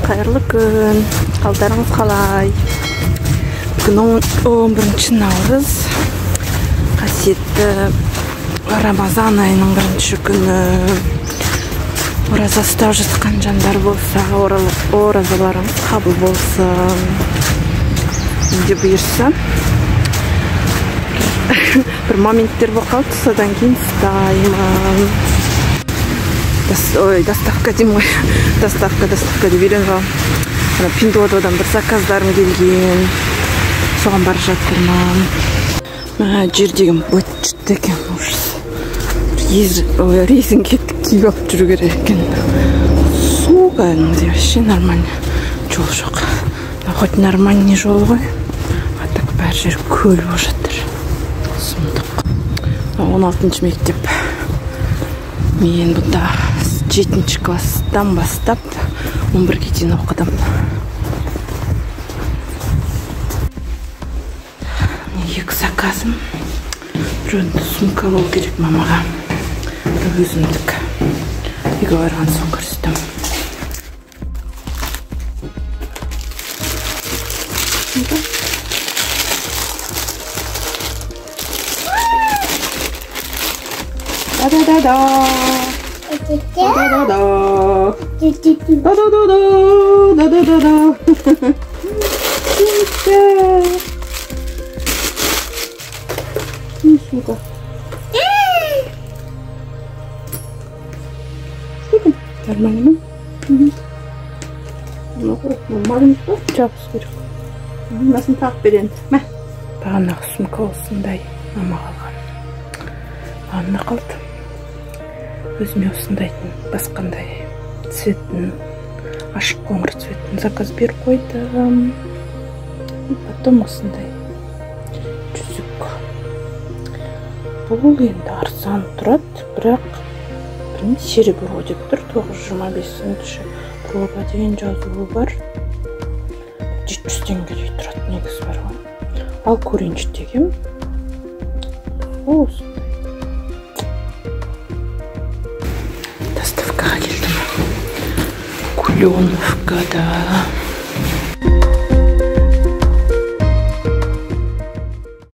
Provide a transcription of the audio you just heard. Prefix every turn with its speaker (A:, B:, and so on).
A: Қайырлы күн. Қалдарыңыз қалай? Бүгін 11 наурыз. Қасиетті Рамазан айының бірінші күні. Ораза ұстап жатқан жандар болса, оразаларыңыз қабыл болсын. Де бұйырса. Бір моменттер болып қалды, содан кейін ұстаймын. Доставка деймін ғой. Доставка деп үйреніп алып. Пиндодадан бір заказдарым келген. Соған бара жатырмын. Жер деген быт екен. Резинге киіп алып жүру керек екен. Су кәдімгідей вообще нормально. Жол жоқ. Хоть нормальный жол ғой. А так бәр жер көл болып жатыр. Сұмдық. 16 мектеп. Мен бұнда 7 класстан бастап 11-ге дейін оқыдым. Екі заказым. Біреуді сумка болу керек мамаға. Бір өзімдік. Үйге барған соң көрсетем. Да-да-да-да. Да-да-да-да. Да-да-да-да. Да-да-да-да. Сука. Нормально ма? Нормально ма? Жабыс керек. Насын тағып берен. Мә. Бағанағы сумка осындай мамаға алған. Бағана қалды. Өзіме осындайтын басқандай цветін, ашық қоңыр цветін заказ беріп қойдым. Потом осындай жүзік. Бұл енді арзан тұрады, бірақ серебро деп тұр, 925 центші проба деген жазуы бар. 700 теңгедей тұрады, негізі бар ғой. Ал көрейінші дегем. Осындай. Доставкаға келдім. Куленовкада.